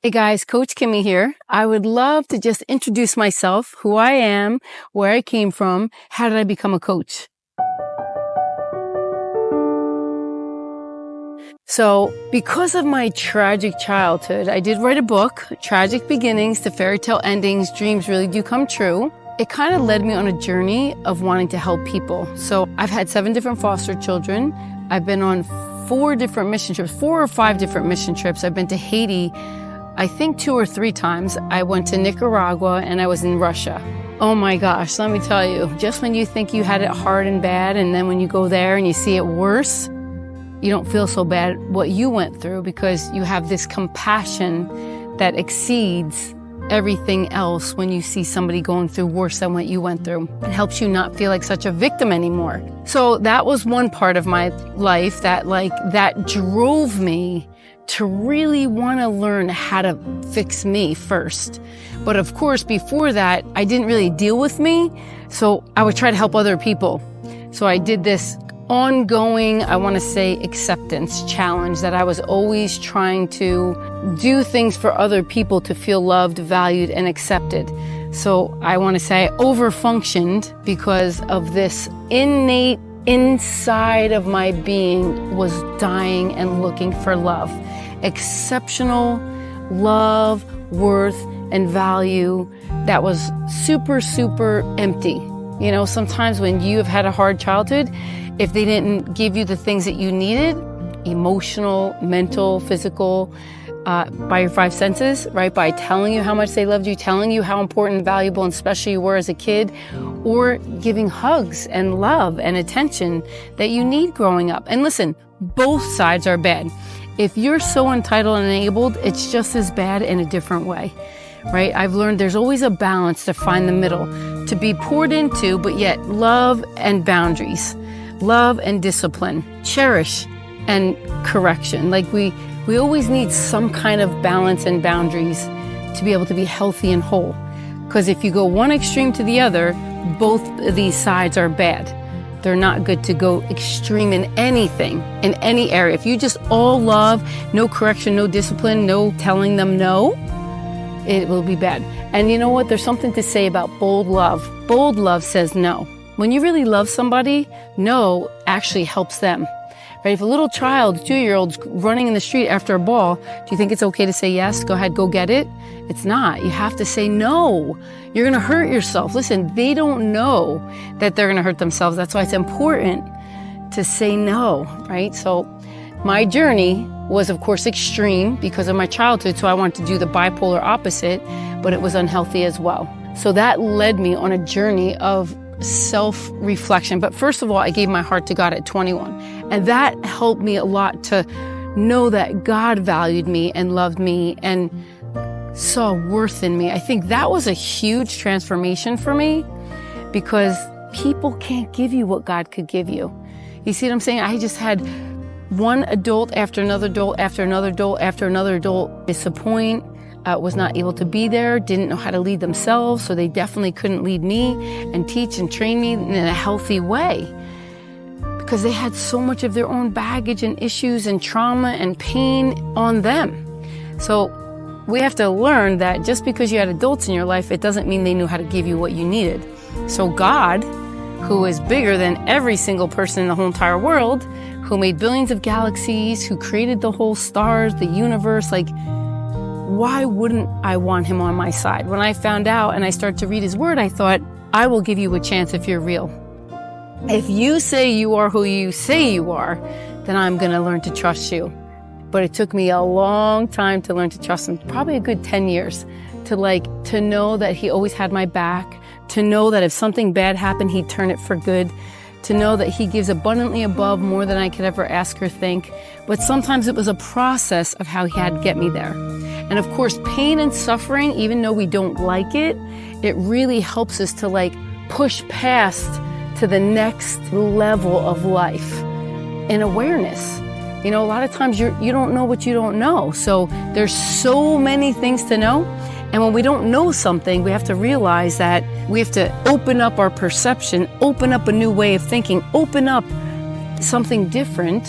Hey guys, Coach Kimmy here. I would love to just introduce myself, who I am, where I came from, how did I become a coach? So, because of my tragic childhood, I did write a book, Tragic Beginnings to Fairy Tale Endings, Dreams Really Do Come True. It kind of led me on a journey of wanting to help people. So, I've had 7 different foster children. I've been on 4 different mission trips, 4 or 5 different mission trips. I've been to Haiti, I think 2 or 3 times. I went to Nicaragua and I was in Russia. Oh my gosh, let me tell you, just when you think you had it hard and bad, and then when you go there and you see it worse, you don't feel so bad what you went through, because you have this compassion that exceeds everything else when you see somebody going through worse than what you went through. It helps you not feel like such a victim anymore. So that was one part of my life that drove me to really want to learn how to fix me first. But of course, before that, I didn't really deal with me, so I would try to help other people. So I did this ongoing, I want to say, acceptance challenge that I was always trying to do things for other people to feel loved, valued, and accepted. So I want to say I overfunctioned because of this innate inside of my being was dying and looking for love. Exceptional love, worth, and value that was super, super empty. You know, sometimes when you have had a hard childhood, if they didn't give you the things that you needed, emotional, mental, physical, by your 5 senses, right? By telling you how much they loved you, telling you how important, valuable, and special you were as a kid, or giving hugs and love and attention that you need growing up. And listen, both sides are bad. If you're so entitled and enabled, it's just as bad in a different way, right? I've learned there's always a balance to find the middle, to be poured into, but yet love and boundaries, love and discipline, cherish and correction. Like we always need some kind of balance and boundaries to be able to be healthy and whole. Because if you go one extreme to the other, both of these sides are bad. They're not good to go extreme in anything, in any area. If you just all love, no correction, no discipline, no telling them no, it will be bad. And you know what? There's something to say about bold love. Bold love says no. When you really love somebody, no actually helps them. Right? If a little child, 2-year-old's running in the street after a ball, do you think it's okay to say yes? Go ahead, go get it? It's not. You have to say no. You're going to hurt yourself. Listen, they don't know that they're going to hurt themselves. That's why it's important to say no, right? So my journey was, of course, extreme because of my childhood. So I wanted to do the bipolar opposite, but it was unhealthy as well. So that led me on a journey of self-reflection. But first of all, I gave my heart to God at 21. And that helped me a lot to know that God valued me and loved me and saw worth in me. I think that was a huge transformation for me, because people can't give you what God could give you. You see what I'm saying? I just had one adult after another adult after another adult after another adult disappoint, was not able to be there, didn't know how to lead themselves, so they definitely couldn't lead me and teach and train me in a healthy way, because they had so much of their own baggage and issues and trauma and pain on them. So we have to learn that just because you had adults in your life, it doesn't mean they knew how to give you what you needed. So God, who is bigger than every single person in the whole entire world, who made billions of galaxies, who created the whole stars, the universe, like, why wouldn't I want him on my side? When I found out and I started to read his word, I thought, I will give you a chance if you're real. If you say you are who you say you are, then I'm going to learn to trust you. But it took me a long time to learn to trust him, probably a good 10 years, to know that he always had my back, to know that if something bad happened, he'd turn it for good, to know that he gives abundantly above more than I could ever ask or think. But sometimes it was a process of how he had to get me there. And of course, pain and suffering, even though we don't like it, it really helps us to push past to the next level of life in awareness. You know, a lot of times you don't know what you don't know. So there's so many things to know. And when we don't know something, we have to realize that we have to open up our perception, open up a new way of thinking, open up something different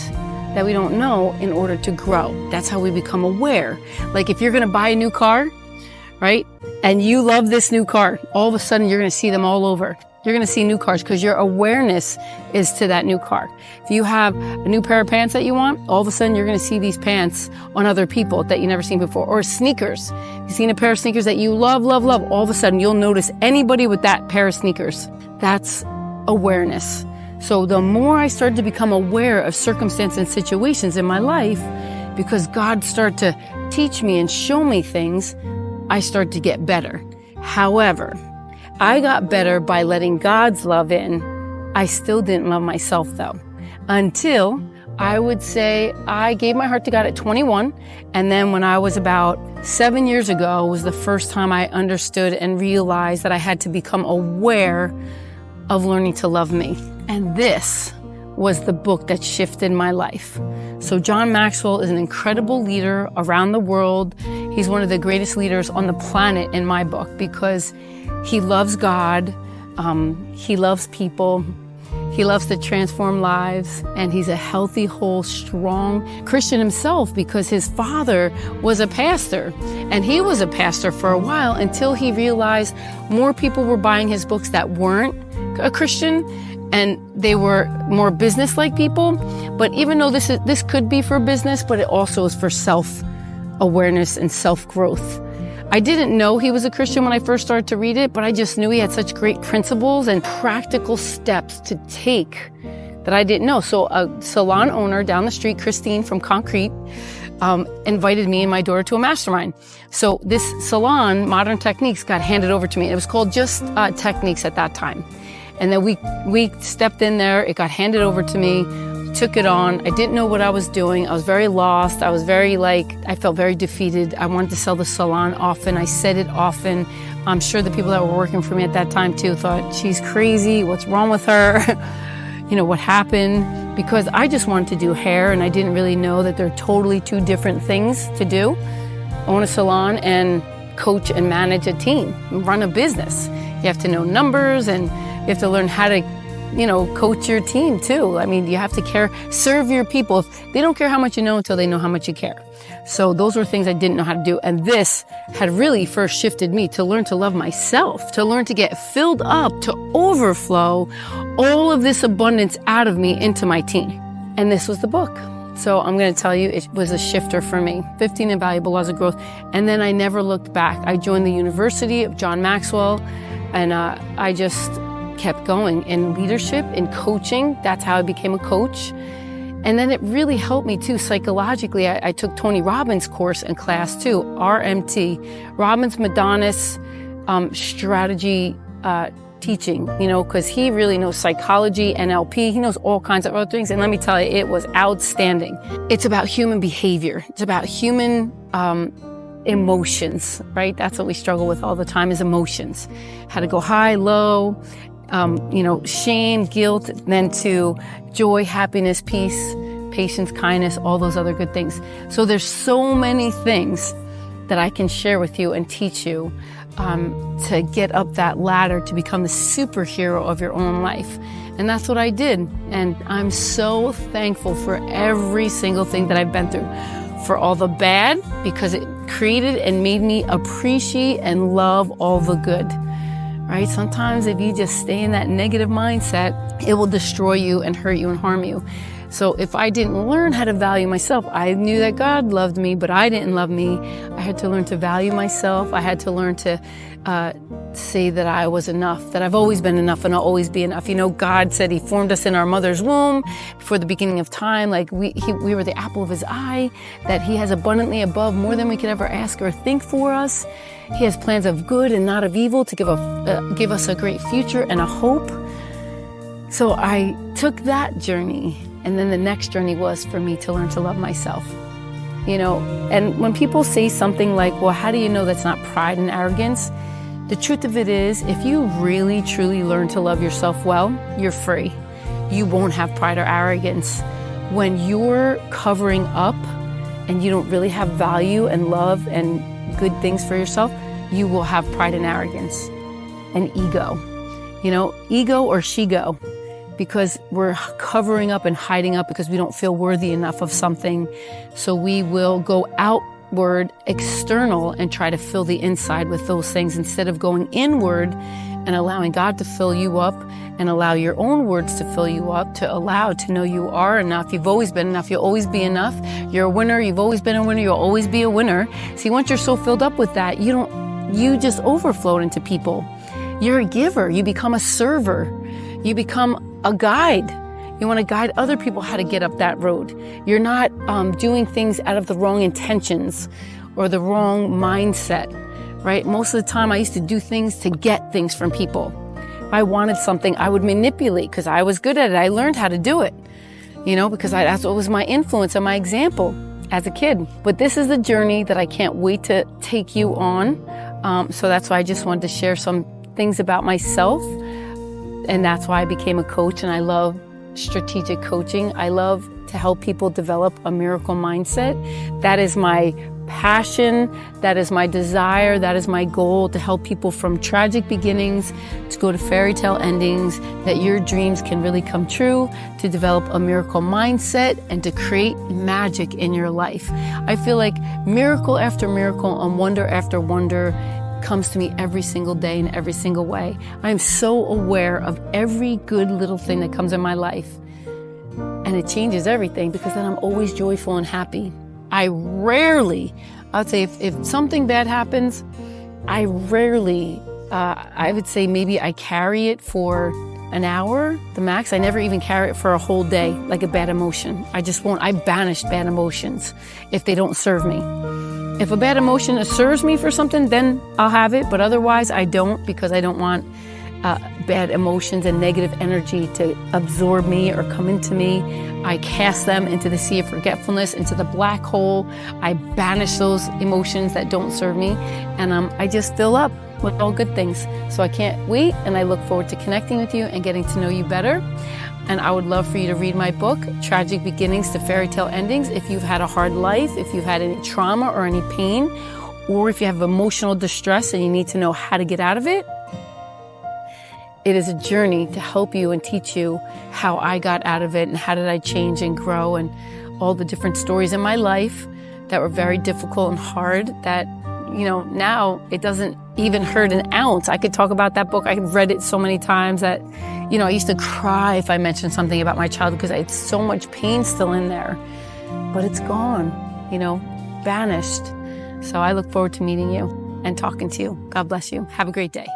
that we don't know in order to grow. That's how we become aware. Like if you're going to buy a new car, right? And you love this new car, all of a sudden you're going to see them all over. You're going to see new cars because your awareness is to that new car. If you have a new pair of pants that you want, all of a sudden you're going to see these pants on other people that you've never seen before. Or sneakers. You've seen a pair of sneakers that you love, love, love. All of a sudden you'll notice anybody with that pair of sneakers. That's awareness. So the more I started to become aware of circumstances and situations in my life, because God started to teach me and show me things, I started to get better. However, I got better by letting God's love in. I still didn't love myself though, until I would say I gave my heart to God at 21. And then when I was about 7 years ago was the first time I understood and realized that I had to become aware of learning to love me. And this was the book that shifted my life. So John Maxwell is an incredible leader around the world. He's one of the greatest leaders on the planet in my book because he loves God, he loves people, he loves to transform lives, and he's a healthy, whole, strong Christian himself because his father was a pastor. And he was a pastor for a while until he realized more people were buying his books that weren't a Christian, and they were more business-like people. But even though this could be for business, but it also is for self-awareness and self-growth. I didn't know he was a Christian when I first started to read it, but I just knew he had such great principles and practical steps to take that I didn't know. So a salon owner down the street, Christine from Concrete, invited me and my daughter to a mastermind. So this salon, Modern Techniques, got handed over to me. It was called just Techniques at that time. And then we stepped in there, it got handed over to me, took it on. I didn't know what I was doing. I was very lost. I was I felt very defeated. I wanted to sell the salon often. I said it often. I'm sure the people that were working for me at that time too thought, she's crazy. What's wrong with her? You know, what happened? Because I just wanted to do hair and I didn't really know that they're totally two different things to do. Own a salon and coach and manage a team, run a business. You have to know numbers and you have to learn how to coach your team too. I mean, you have to serve your people. If they don't care how much you know until they know how much you care. So those were things I didn't know how to do. And this had really first shifted me to learn to love myself, to learn to get filled up, to overflow all of this abundance out of me into my team. And this was the book. So I'm going to tell you, it was a shifter for me. 15 Invaluable Laws of Growth. And then I never looked back. I joined the University of John Maxwell, and I just kept going in leadership, in coaching. That's how I became a coach. And then it really helped me too psychologically. I took Tony Robbins' course in class too, RMT, Robbins Madonna's strategy teaching, because he really knows psychology, NLP, he knows all kinds of other things. And let me tell you, it was outstanding. It's about human behavior. It's about human emotions, right? That's what we struggle with all the time is emotions. How to go high, low, shame, guilt, then to joy, happiness, peace, patience, kindness, all those other good things. So there's so many things that I can share with you and teach you to get up that ladder to become the superhero of your own life. And that's what I did. And I'm so thankful for every single thing that I've been through. For all the bad, because it created and made me appreciate and love all the good. Right? Sometimes if you just stay in that negative mindset, it will destroy you and hurt you and harm you. So if I didn't learn how to value myself, I knew that God loved me, but I didn't love me. I had to learn to value myself. I had to learn to say that I was enough, that I've always been enough and I'll always be enough. God said he formed us in our mother's womb before the beginning of time. Like we were the apple of his eye, that he has abundantly above more than we could ever ask or think for us. He has plans of good and not of evil to give us a great future and a hope. So I took that journey, and then the next journey was for me to learn to love myself. And when people say something like, well, how do you know that's not pride and arrogance? The truth of it is, if you really, truly learn to love yourself well, you're free. You won't have pride or arrogance. When you're covering up and you don't really have value and love and good things for yourself, you will have pride and arrogance and ego. Ego or she-go. because we're covering up and hiding up because we don't feel worthy enough of something. So we will go outward, external, and try to fill the inside with those things instead of going inward and allowing God to fill you up and allow your own words to fill you up, to know you are enough. You've always been enough. You'll always be enough. You're a winner. You've always been a winner. You'll always be a winner. See, once you're so filled up with that, you just overflow into people. You're a giver. You become a server. You become a guide. You want to guide other people how to get up that road. You're not doing things out of the wrong intentions or the wrong mindset, right? Most of the time I used to do things to get things from people. If I wanted something, I would manipulate because I was good at it. I learned how to do it, because that's what was my influence and my example as a kid. But this is the journey that I can't wait to take you on. So that's why I just wanted to share some things about myself. And that's why I became a coach, and I love strategic coaching. I love to help people develop a miracle mindset. That is my passion. That is my desire. That is my goal, to help people from tragic beginnings to go to fairy tale endings, that your dreams can really come true, to develop a miracle mindset, and to create magic in your life. I feel like miracle after miracle and wonder after wonder comes to me every single day in every single way. I'm so aware of every good little thing that comes in my life. And it changes everything because then I'm always joyful and happy. I would say if something bad happens, I would say maybe I carry it for an hour, the max. I never even carry it for a whole day, like a bad emotion. I banish bad emotions if they don't serve me. If a bad emotion serves me for something, then I'll have it. But otherwise, I don't, because I don't want bad emotions and negative energy to absorb me or come into me. I cast them into the sea of forgetfulness, into the black hole. I banish those emotions that don't serve me. And I just fill up with all good things. So I can't wait. And I look forward to connecting with you and getting to know you better. And I would love for you to read my book, Tragic Beginnings to Fairy Tale Endings. If you've had a hard life, if you've had any trauma or any pain, or if you have emotional distress and you need to know how to get out of it, it is a journey to help you and teach you how I got out of it and how did I change and grow, and all the different stories in my life that were very difficult and hard that, now it doesn't even hurt an ounce. I could talk about that book. I've read it so many times that, I used to cry if I mentioned something about my childhood because I had so much pain still in there. But it's gone, banished. So I look forward to meeting you and talking to you. God bless you. Have a great day.